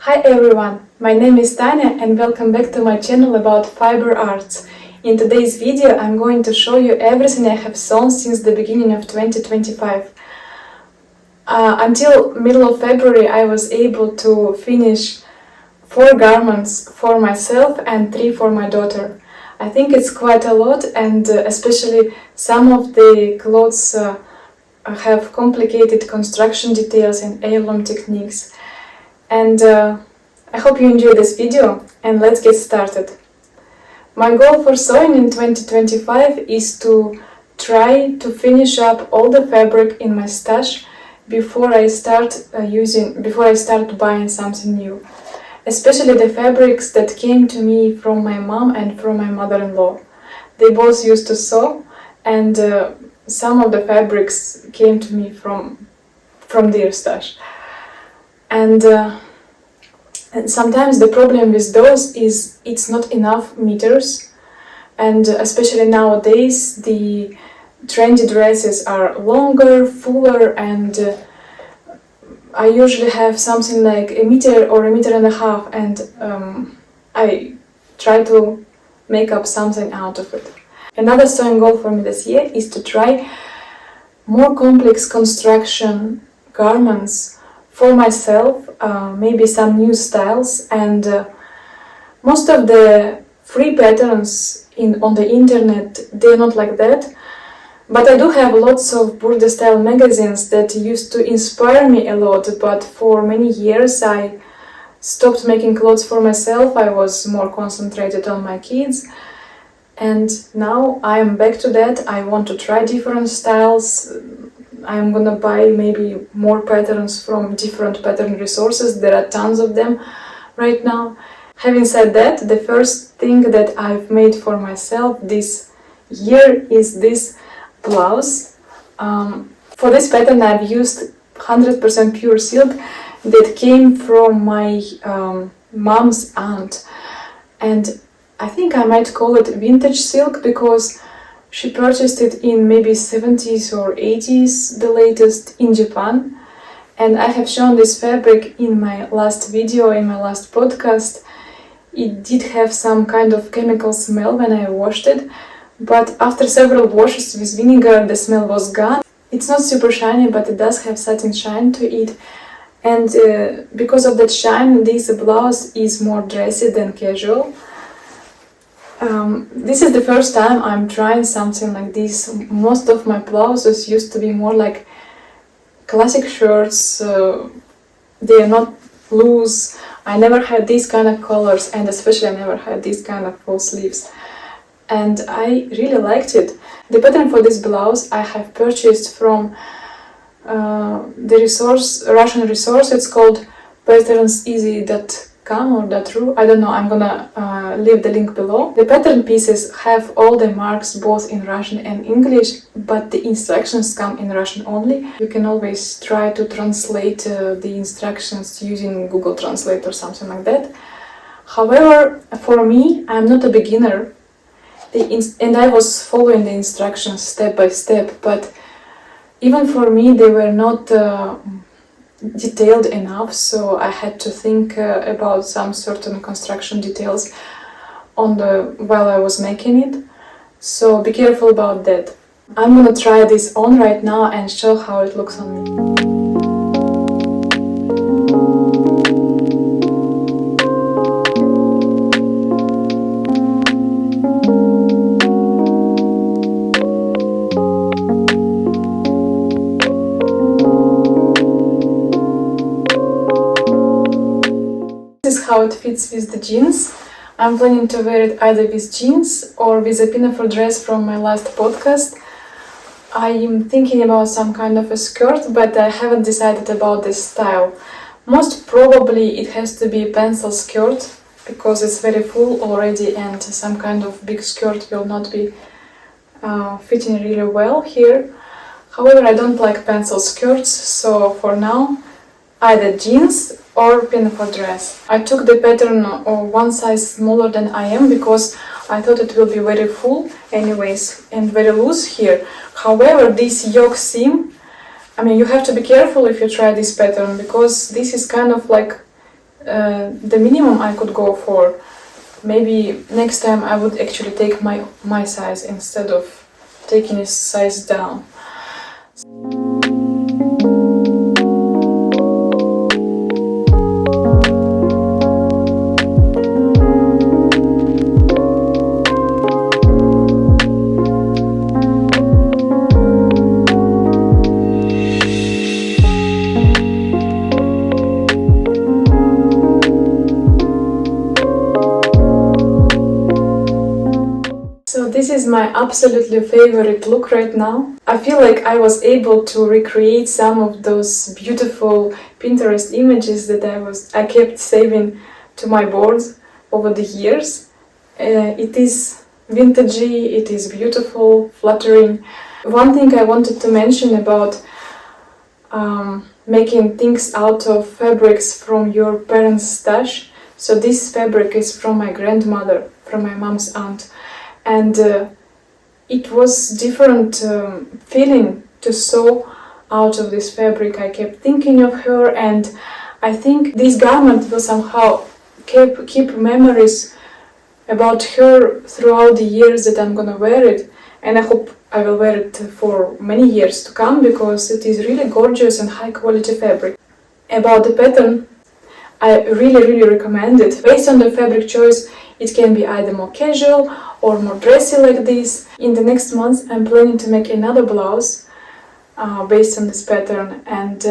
Hi everyone, my name is Tanya and welcome back to my channel about fiber arts. In today's video I'm going to show you everything I have sewn since the beginning of 2025. Until middle of February I was able to finish 4 garments for myself and 3 for my daughter. I think it's quite a lot, and especially some of the clothes have complicated construction details and heirloom techniques. And I hope you enjoy this video, and let's get started. My goal for sewing in 2025 is to try to finish up all the fabric in my stash before I start buying something new. Especially the fabrics that came to me from my mom and from my mother-in-law. They both used to sew, and some of the fabrics came to me from their stash. And sometimes the problem with those is it's not enough meters, and especially nowadays the trendy dresses are longer, fuller, and I usually have something like a meter or a meter and a half, and I try to make up something out of it. Another sewing goal for me this year is to try more complex construction garments for myself, maybe some new styles, and most of the free patterns on the internet, they're not like that. But I do have lots of Burda style magazines that used to inspire me a lot, but for many years I stopped making clothes for myself. I was more concentrated on my kids, and now I am back to that. I want to try different styles. I'm gonna buy maybe more patterns from different pattern resources. There are tons of them right now. Having said that, the first thing that I've made for myself this year is this blouse. For this pattern I've used 100% pure silk that came from my mom's aunt, and I think I might call it vintage silk because she purchased it in maybe 70s or 80s, the latest, in Japan. And I have shown this fabric in my last video, in my last podcast. It did have some kind of chemical smell when I washed it, but after several washes with vinegar the smell was gone. It's not super shiny, but it does have satin shine to it, and because of that shine this blouse is more dressy than casual. This is the first time I'm trying something like this. Most of my blouses used to be more like classic shirts. They are not loose. I never had these kind of colors, and especially I never had these kind of full sleeves. And I really liked it. The pattern for this blouse I have purchased from the Russian resource. It's called patterns.easy.com or .ru. I don't know, I'm gonna leave the link below. The pattern pieces have all the marks both in Russian and English, but the instructions come in Russian only. You can always try to translate the instructions using Google Translate or something like that. However, for me, I'm not a beginner. And I was following the instructions step by step, but even for me they were not detailed enough, so I had to think about some certain construction details while I was making it. So be careful about that. I'm gonna try this on right now and show how it looks on me. This is how it fits with the jeans. I'm planning to wear it either with jeans or with a pinafore dress from my last podcast. I am thinking about some kind of a skirt, but I haven't decided about this style. Most probably it has to be a pencil skirt because it's very full already, and some kind of big skirt will not be fitting really well here. However, I don't like pencil skirts, so for now either jeans or pinafore dress. I took the pattern one size smaller than I am because I thought it will be very full anyways and very loose here. However, this yoke seam, I mean, you have to be careful if you try this pattern because this is kind of like the minimum I could go for. Maybe next time I would actually take my size instead of taking a size down. So this is my absolutely favorite look right now. I feel like I was able to recreate some of those beautiful Pinterest images that I kept saving to my boards over the years. It is vintagey, it is beautiful, flattering. One thing I wanted to mention about making things out of fabrics from your parents' stash. So this fabric is from my grandmother, from my mom's aunt. And it was different feeling to sew out of this fabric. I kept thinking of her, and I think this garment will somehow keep memories about her throughout the years that I'm gonna wear it. And I hope I will wear it for many years to come, because it is really gorgeous and high quality fabric. About the pattern, I really recommend it. Based on the fabric choice, it can be either more casual or more dressy like this. In the next month I'm planning to make another blouse based on this pattern, and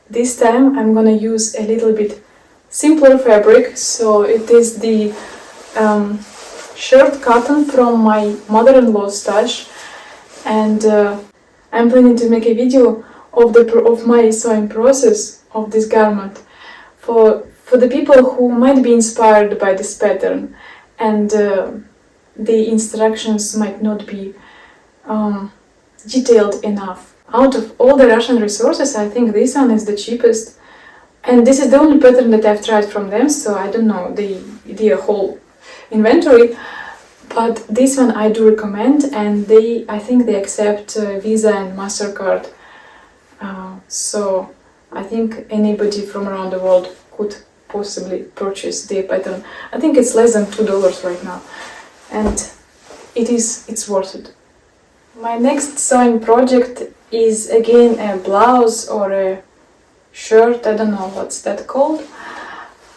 this time I'm gonna use a little bit simpler fabric. So it is the shirt cotton from my mother-in-law's stash, and I'm planning to make a video of my sewing process of this garment for the people who might be inspired by this pattern, and the instructions might not be detailed enough. Out of all the Russian resources, I think this one is the cheapest, and this is the only pattern that I've tried from them, so I don't know the whole inventory, but this one I do recommend, and I think they accept Visa and MasterCard, so I think anybody from around the world could possibly purchase the pattern. I think it's less than $2 right now, and it's worth it. My next sewing project is again a blouse or a shirt, I don't know what's that called,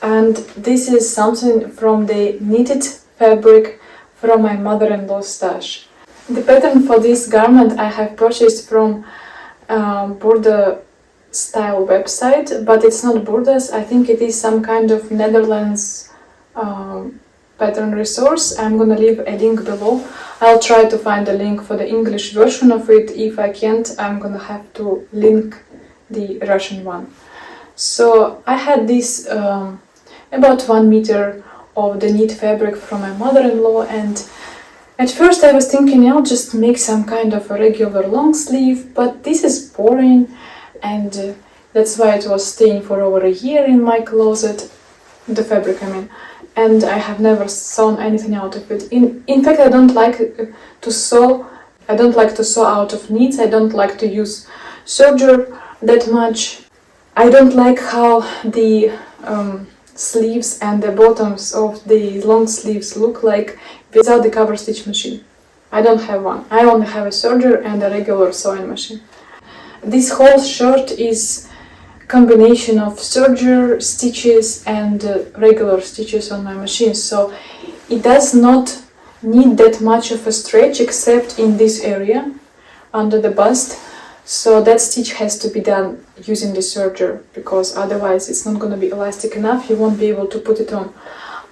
and this is something from the knitted fabric from my mother-in-law's stash. The pattern for this garment I have purchased from Border Style website, but it's not Borders. I think it is some kind of Netherlands pattern resource. I'm gonna leave a link below. I'll try to find a link for the English version of it. If I can't, I'm gonna have to link the Russian one. So I had this about 1 meter of the knit fabric from my mother-in-law, and at first I was thinking I'll just make some kind of a regular long sleeve, but this is boring, and that's why it was staying for over a year in my closet, the fabric I mean, and I have never sewn anything out of it. In fact, I don't like to sew out of knits. I don't like to use serger that much. I don't like how the sleeves and the bottoms of the long sleeves look like without the cover stitch machine. I don't have one. I only have a serger and a regular sewing machine. This whole shirt is a combination of serger stitches and regular stitches on my machine, so it does not need that much of a stretch except in this area under the bust. So that stitch has to be done using the serger, because otherwise it's not going to be elastic enough, you won't be able to put it on.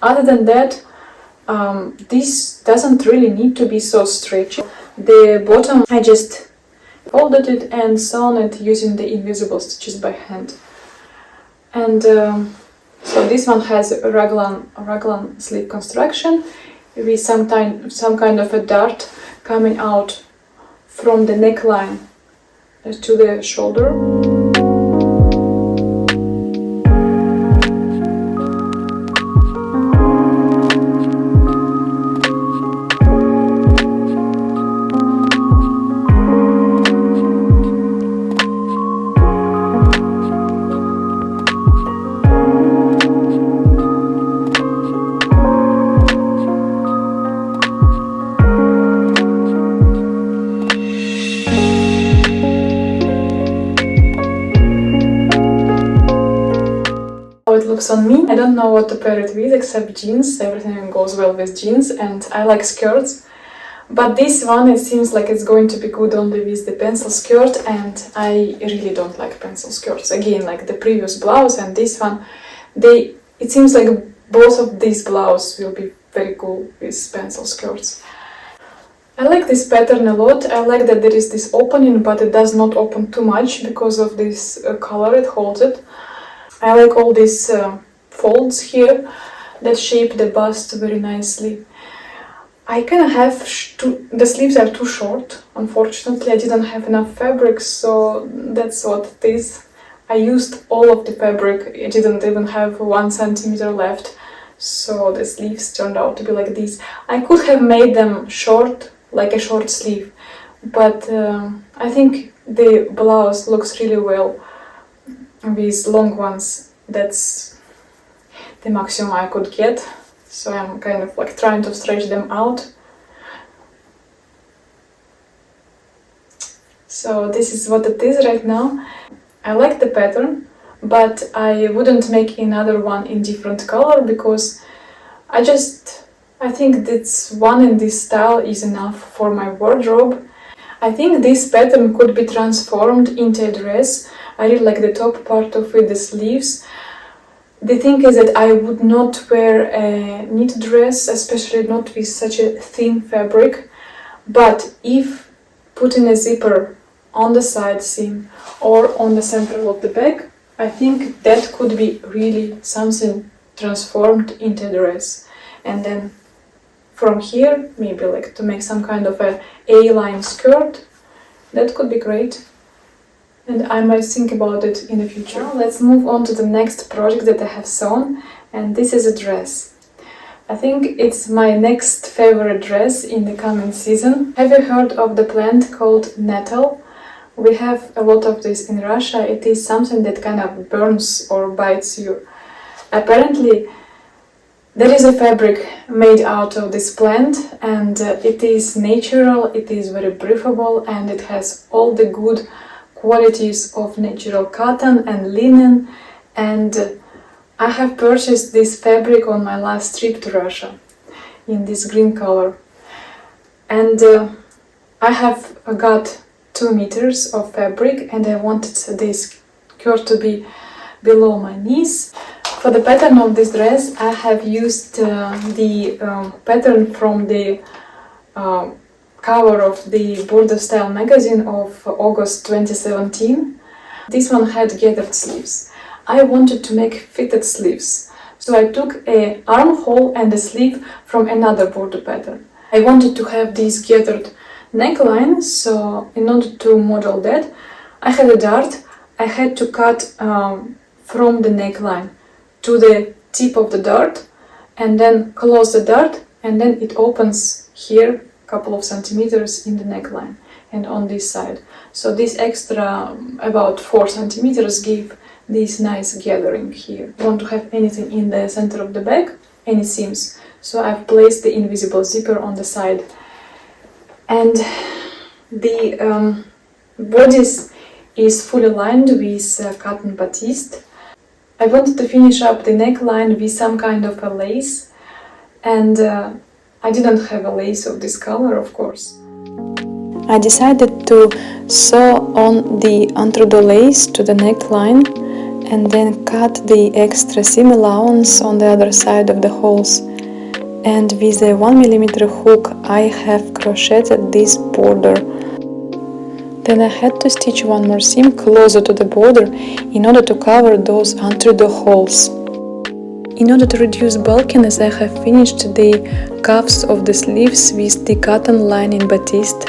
Other than that, this doesn't really need to be so stretchy. The bottom, I just folded it and sewn it using the invisible stitches by hand. And so this one has a raglan sleeve construction with some kind of a dart coming out from the neckline to the shoulder. it looks on me. I don't know what to pair it with except jeans. Everything goes well with jeans, and I like skirts. But this one, it seems like it's going to be good only with the pencil skirt, and I really don't like pencil skirts. Again, like the previous blouse and this one, it seems like both of these blouses will be very cool with pencil skirts. I like this pattern a lot. I like that there is this opening, but it does not open too much because of this color it holds it. I like all these folds here that shape the bust very nicely. I kind of have the sleeves are too short. Unfortunately, I didn't have enough fabric, so that's what it is. I used all of the fabric. I didn't even have 1 centimeter left, so the sleeves turned out to be like this. I could have made them short, like a short sleeve, but I think the blouse looks really well with long ones. That's the maximum I could get. So I'm kind of like trying to stretch them out. So this is what it is right now. I like the pattern, but I wouldn't make another one in different color because I think this one in this style is enough for my wardrobe. I think this pattern could be transformed into a dress. I really like the top part of it, the sleeves. The thing is that I would not wear a knit dress, especially not with such a thin fabric. But if putting a zipper on the side seam or on the center of the back, I think that could be really something transformed into a dress. And then from here, maybe like to make some kind of a A-line skirt, that could be great. And I might think about it in the future. Now let's move on to the next project that I have sewn, and this is a dress. I think it's my next favorite dress in the coming season. Have you heard of the plant called Nettle? We have a lot of this in Russia. It is something that kind of burns or bites you. Apparently, there is a fabric made out of this plant, and it is natural, it is very breathable, and it has all the good qualities of natural cotton and linen. And I have purchased this fabric on my last trip to Russia in this green color. And I have got 2 meters of fabric, and I wanted this skirt to be below my knees. For the pattern of this dress, I have used the pattern from the cover of the Border Style magazine of August 2017. This one had gathered sleeves. I wanted to make fitted sleeves, so I took an armhole and a sleeve from another border pattern. I wanted to have this gathered neckline, so in order to model that, I had a dart. I had to cut from the neckline to the tip of the dart and then close the dart, and then it opens here couple of centimeters in the neckline and on this side. So this extra about 4 centimeters give this nice gathering here. You want to have anything in the center of the back, any seams. So I've placed the invisible zipper on the side. And the bodice is fully lined with cotton batiste. I wanted to finish up the neckline with some kind of a lace, and I didn't have a lace of this color, of course. I decided to sew on the entrecot lace to the neckline and then cut the extra seam allowance on the other side of the holes. And with a 1mm hook I have crocheted this border. Then I had to stitch one more seam closer to the border in order to cover those entrecot holes. In order to reduce bulkiness, I have finished the cuffs of the sleeves with the cotton lining batiste.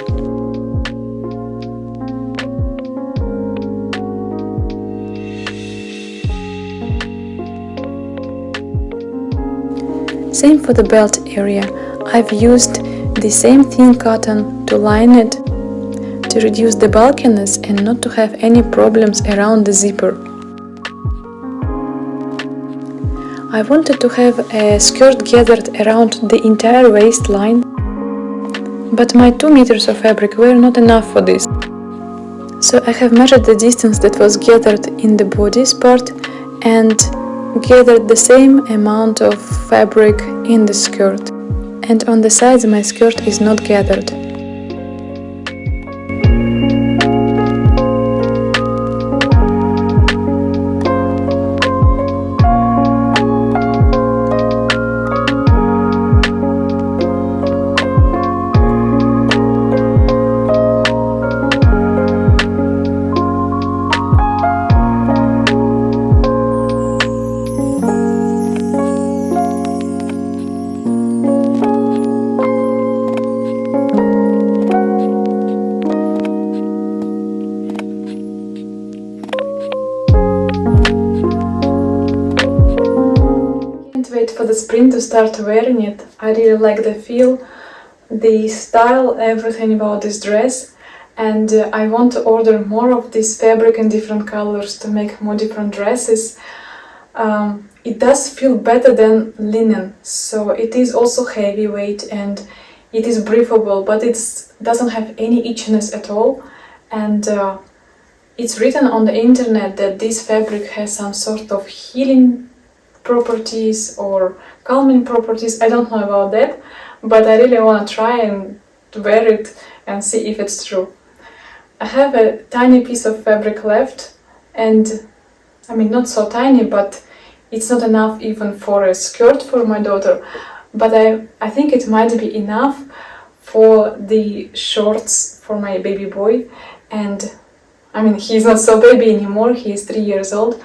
Same for the belt area. I've used the same thin cotton to line it to reduce the bulkiness and not to have any problems around the zipper. I wanted to have a skirt gathered around the entire waistline, but my 2 meters of fabric were not enough for this. So I have measured the distance that was gathered in the bodice part and gathered the same amount of fabric in the skirt, and on the sides my skirt is not gathered. Wait for the spring to start wearing it. I really like the feel, the style, everything about this dress, and I want to order more of this fabric in different colors to make more different dresses. It does feel better than linen, so it is also heavyweight and it is breathable, but it doesn't have any itchiness at all. And it's written on the internet that this fabric has some sort of healing properties or calming properties. I don't know about that, but I really want to try and wear it and see if it's true. I have a tiny piece of fabric left, and I mean not so tiny, but it's not enough even for a skirt for my daughter, but I think it might be enough for the shorts for my baby boy. And I mean, he's not so baby anymore, he's 3 years old,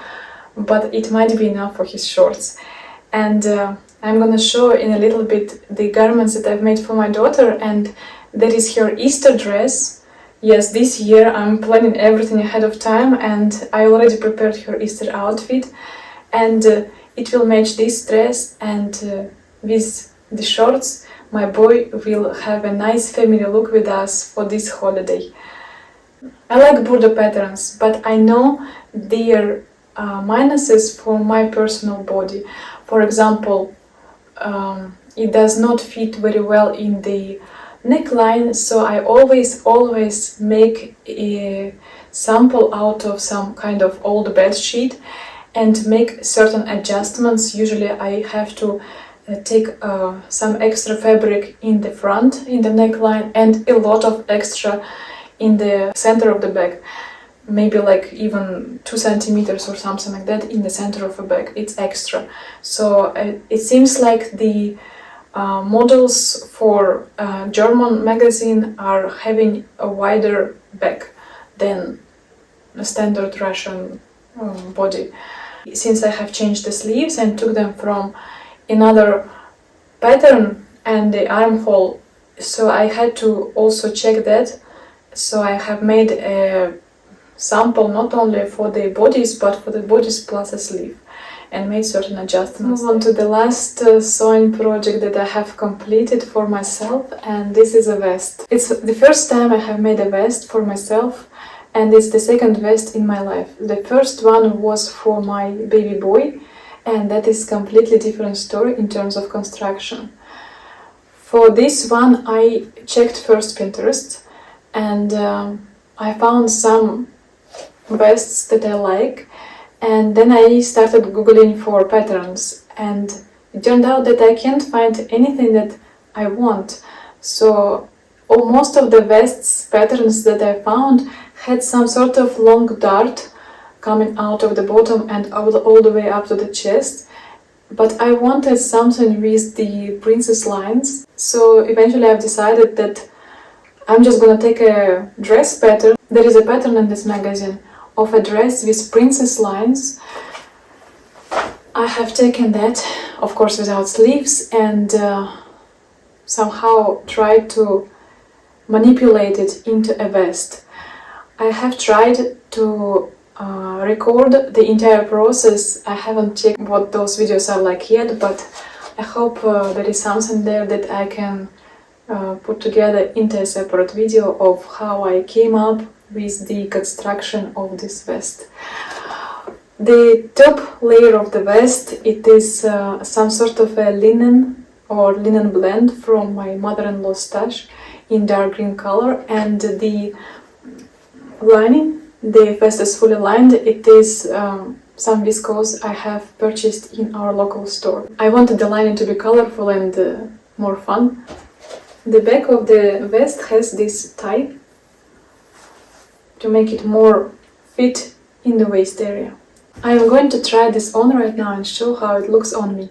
but it might be enough for his shorts. And I'm gonna show in a little bit the garments that I've made for my daughter, and that is her Easter dress. Yes, this year I'm planning everything ahead of time, and I already prepared her Easter outfit, and it will match this dress, and with the shorts my boy will have a nice family look with us for this holiday. I like border patterns, but I know their minuses for my personal body. For example, it does not fit very well in the neckline, so I always make a sample out of some kind of old bed sheet and make certain adjustments. Usually I have to take some extra fabric in the front, in the neckline, and a lot of extra in the center of the bag. Maybe like even 2 centimeters or something like that in the center of a bag. It's extra. So it seems like the models for German magazine are having a wider bag than a standard Russian body. Since I have changed the sleeves and took them from another pattern and the armhole, so I had to also check that. So I have made a sample not only for the bodies, but for the bodies plus a sleeve, and made certain adjustments. Move on to the last sewing project that I have completed for myself, and this is a vest. It's the first time I have made a vest for myself, and it's the second vest in my life. The first one was for my baby boy, and that is completely different story in terms of construction. For this one I checked first Pinterest, and I found some vests that I like, and then I started googling for patterns, and it turned out that I can't find anything that I want. So most of the vests patterns that I found had some sort of long dart coming out of the bottom and all the way up to the chest, but I wanted something with the princess lines. So eventually I've decided that I'm just gonna take a dress pattern. There is a pattern in this magazine of a dress with princess lines. I have taken that, of course without sleeves, and somehow tried to manipulate it into a vest. I have tried to record the entire process. I haven't checked what those videos are like yet, but I hope there is something there that I can put together into a separate video of how I came up with the construction of this vest. The top layer of the vest, it is some sort of a linen or linen blend from my mother-in-law's stash in dark green color, and the lining, the vest is fully lined. It is some viscose I have purchased in our local store. I wanted the lining to be colorful and more fun. The back of the vest has this tie to make it more fit in the waist area. I am going to try this on right now and show how it looks on me.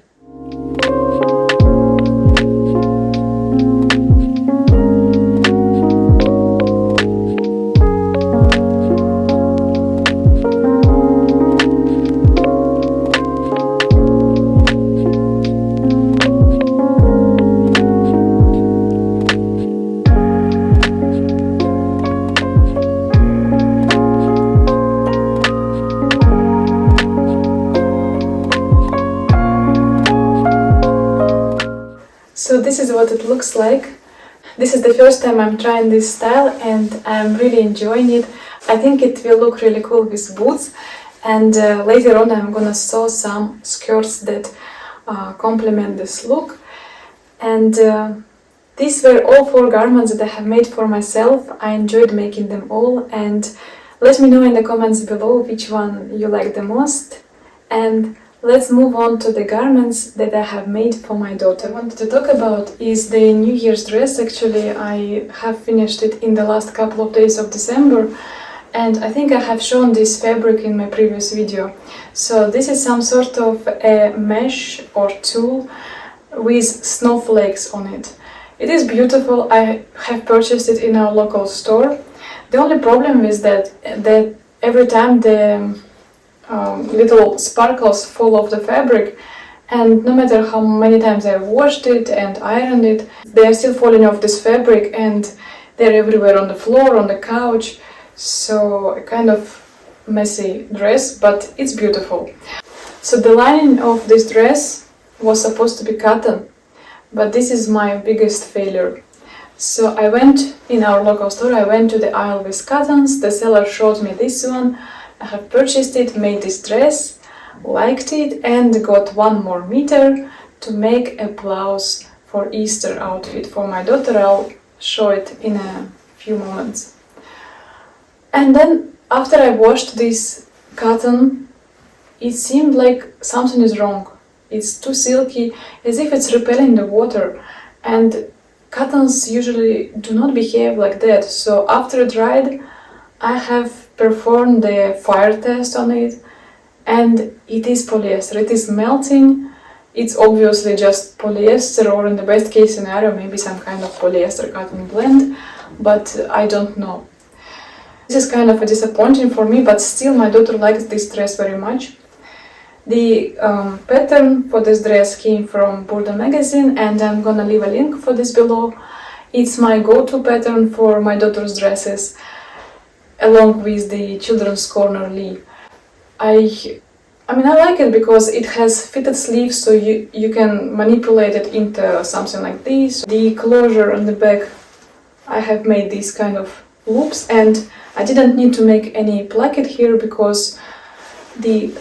So this is what it looks like. This is the first time I'm trying this style and I'm really enjoying it. I think it will look really cool with boots, and later on I'm gonna sew some skirts that complement this look. And these were all 4 garments that I have made for myself. I enjoyed making them all, and let me know in the comments below which one you like the most. And let's move on to the garments that I have made for my daughter. What I wanted to talk about is the New Year's dress. Actually, I have finished it in the last couple of days of December, and I think I have shown this fabric in my previous video. So this is some sort of a mesh or tulle with snowflakes on it. It is beautiful. I have purchased it in our local store. The only problem is that every time the little sparkles fall off the fabric, and no matter how many times I've washed it and ironed it, they are still falling off this fabric and they're everywhere on the floor, on the couch. So a kind of messy dress, but it's beautiful. So the lining of this dress was supposed to be cotton, but this is my biggest failure. So I went in our local store, I went to the aisle with cottons, the seller showed me this one. I have purchased it, made this dress, liked it, and got 1 more meter to make a blouse for Easter outfit for my daughter. I'll show it in a few moments. And then after I washed this cotton, it seemed like something is wrong. It's too silky, as if it's repelling the water. And cottons usually do not behave like that. So after it dried, I have performed the fire test on it, and it is polyester. It is melting. It's obviously just polyester, or in the best case scenario maybe some kind of polyester cotton blend, but I don't know. This is kind of a disappointing for me, but still my daughter likes this dress very much. The pattern for this dress came from Burda magazine, and I'm gonna leave a link for this below. It's my go-to pattern for my daughter's dresses, along with the Children's Corner Lee. I like it because it has fitted sleeves, so you can manipulate it into something like this. The closure on the back, I have made these kind of loops, and I didn't need to make any placket here because the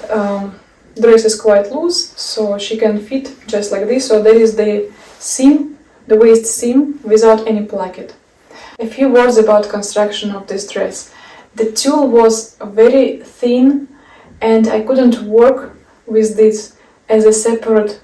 dress is quite loose, so she can fit just like this. So there is the seam, the waist seam, without any placket. A few words about construction of this dress. The tulle was very thin, and I couldn't work with this as a separate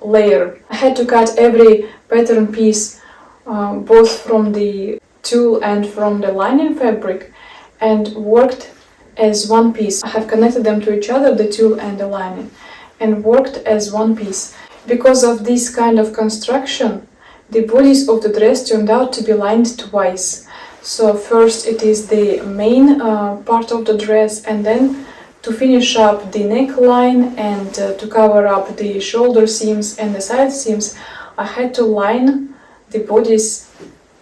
layer. I had to cut every pattern piece, both from the tulle and from the lining fabric, and worked as one piece. I have connected them to each other, the tulle and the lining, and worked as one piece. Because of this kind of construction, the bodies of the dress turned out to be lined twice. So first it is the main part of the dress, and then to finish up the neckline and to cover up the shoulder seams and the side seams, I had to line the bodies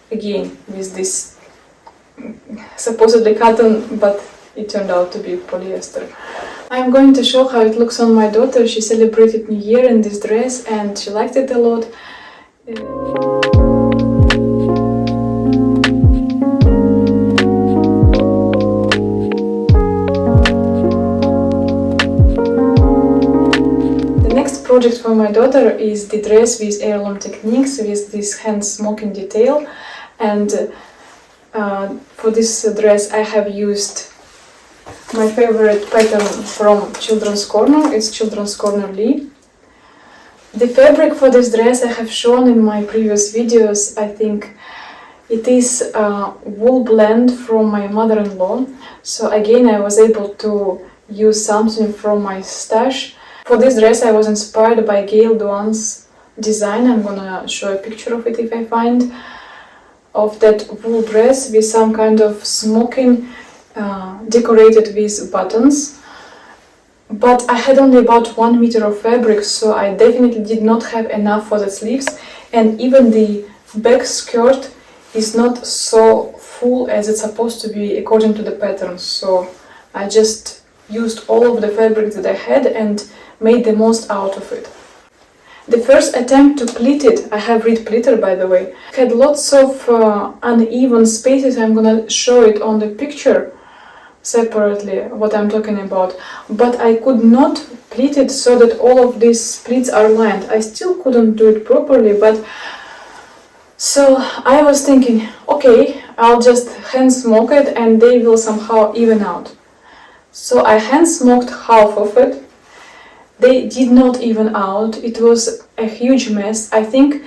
again with this supposedly cotton, but it turned out to be polyester. I'm going to show how it looks on my daughter. She celebrated New Year in this dress and she liked it a lot. Project for my daughter is the dress with heirloom techniques with this hand smoking detail, and for this dress I have used my favorite pattern from Children's Corner is Children's Corner Lee. The fabric for this dress I have shown in my previous videos. I think it is a wool blend from my mother-in-law. So again, I was able to use something from my stash. For this dress I was inspired by Gail Duan's design. I'm gonna show a picture of it if I find, of that wool dress with some kind of smoking decorated with buttons. But I had only about 1 meter of fabric, so I definitely did not have enough for the sleeves, and even the back skirt is not so full as it's supposed to be according to the pattern. So I just used all of the fabric that I had and made the most out of it. The first attempt to pleat it, I have reed pleater by the way, had lots of uneven spaces. I'm gonna show it on the picture separately what I'm talking about, but I could not pleat it so that all of these pleats are lined. I still couldn't do it properly, but so I was thinking, okay, I'll just hand smoke it and they will somehow even out. So I hand smoked half of it. They did not even out. It was a huge mess. I think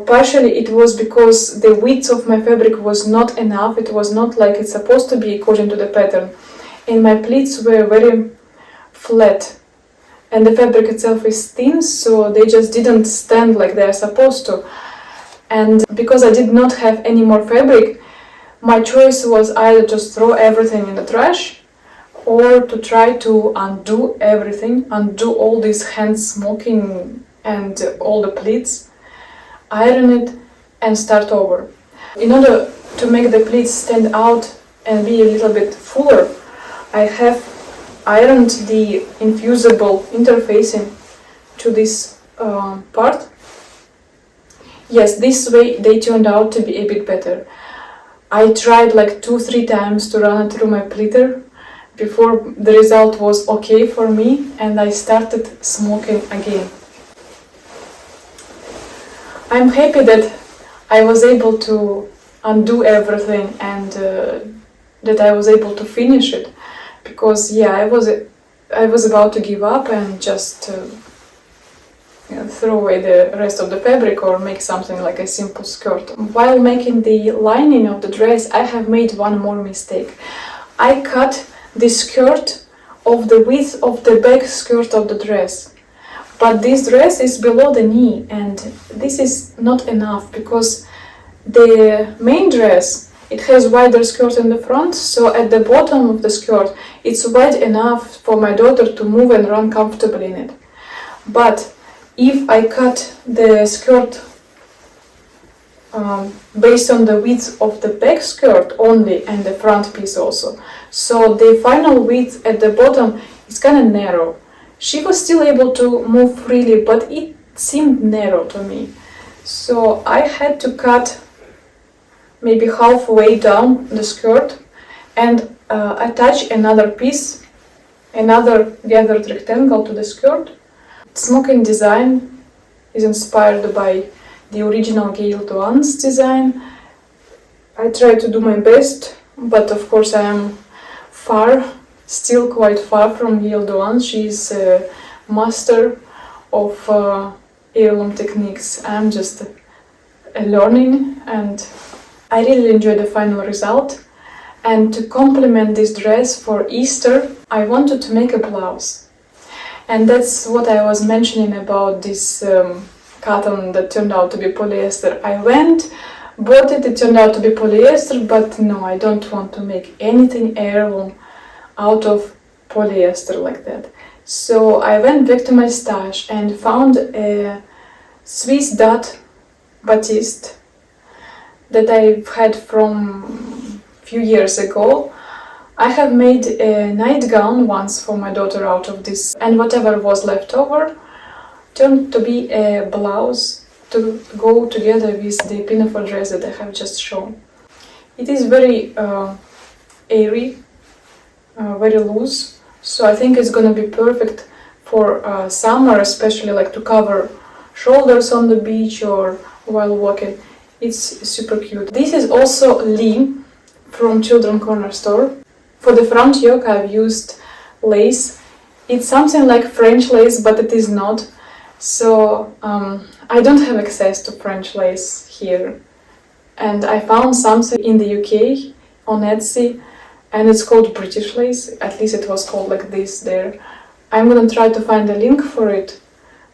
partially it was because the width of my fabric was not enough. It was not like it's supposed to be according to the pattern. And my pleats were very flat. And the fabric itself is thin, so they just didn't stand like they're supposed to. And because I did not have any more fabric, my choice was either to throw everything in the trash or to try to undo everything, undo all this hand smoking and all the pleats, iron it and start over. In order to make the pleats stand out and be a little bit fuller, I have ironed the infusible interfacing to this part. Yes, this way they turned out to be a bit better. I tried like 2-3 times to run it through my pleater before the result was okay for me, and I started smoking again. I'm happy that I was able to undo everything and that I was able to finish it, because yeah, I was about to give up and just throw away the rest of the fabric or make something like a simple skirt. While making the lining of the dress, I have made one more mistake. I cut the skirt of the width of the back skirt of the dress. But this dress is below the knee, and this is not enough because the main dress, it has wider skirt in the front, so at the bottom of the skirt it's wide enough for my daughter to move and run comfortably in it. But if I cut the skirt based on the width of the back skirt only and the front piece also, so the final width at the bottom is kind of narrow. She was still able to move freely, but it seemed narrow to me. So I had to cut maybe halfway down the skirt and attach another piece, another gathered rectangle to the skirt. Smoking design is inspired by the original Gail Duan's design. I try to do my best, but of course I am still quite far from Gail Duan. She is a master of heirloom techniques. I'm just learning, and I really enjoy the final result. And to complement this dress for Easter, I wanted to make a blouse. And that's what I was mentioning about this cotton that turned out to be polyester. I bought it, it turned out to be polyester, but no, I don't want to make anything heirloom out of polyester like that. So I went back to my stash and found a Swiss dot batiste that I've had from a few years ago. I have made a nightgown once for my daughter out of this, and whatever was left over turned to be a blouse to go together with the pinafore dress that I have just shown. It is very airy, very loose, so I think it's gonna be perfect for summer, especially like to cover shoulders on the beach or while walking. It's super cute. This is also Lee from Children's Corner store. For the front yoke I've used lace. It's something like French lace, but it is not. So I don't have access to French lace here. And I found something in the UK on Etsy, and it's called British lace. At least it was called like this there. I'm gonna try to find a link for it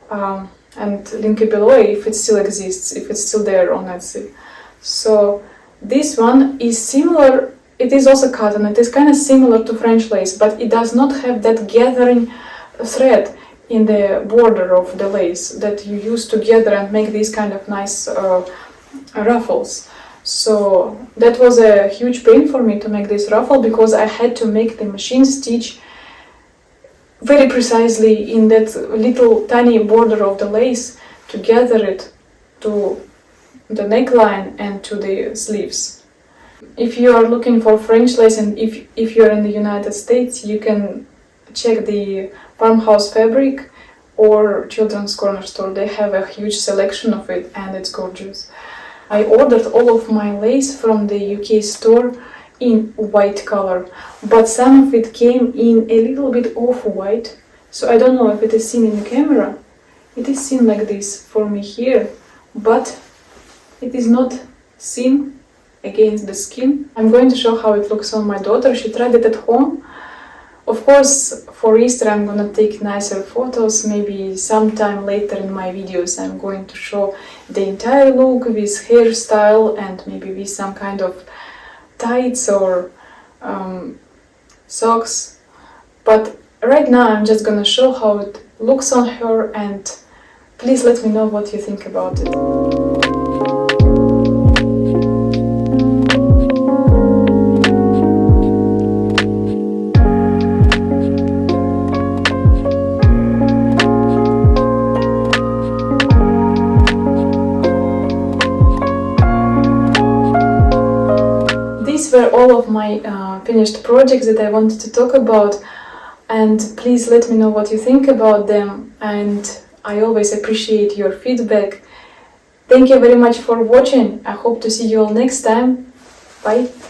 and link it below if it still exists, if it's still there on Etsy. So this one is similar. It is also cotton. It is kind of similar to French lace, but it does not have that gathering thread in the border of the lace that you use to gather and make these kind of nice ruffles. So that was a huge pain for me to make this ruffle, because I had to make the machine stitch very precisely in that little tiny border of the lace to gather it to the neckline and to the sleeves. If you are looking for French lace, and if you're in the United States, you can check the Farmhouse Fabric or Children's Corner store. They have a huge selection of it and it's gorgeous. I ordered all of my lace from the UK store in white color, but some of it came in a little bit off-white, so I don't know if it is seen in the camera. It is seen like this for me here, but it is not seen against the skin. I'm going to show how it looks on my daughter. She tried it at home. Of course, for Easter I'm gonna take nicer photos. Maybe sometime later in my videos I'm going to show the entire look with hairstyle and maybe with some kind of tights or socks. But right now I'm just gonna show how it looks on her, and please let me know what you think about it. These were all of my finished projects that I wanted to talk about, and please let me know what you think about them, and I always appreciate your feedback. Thank you very much for watching. I hope to see you all next time. Bye!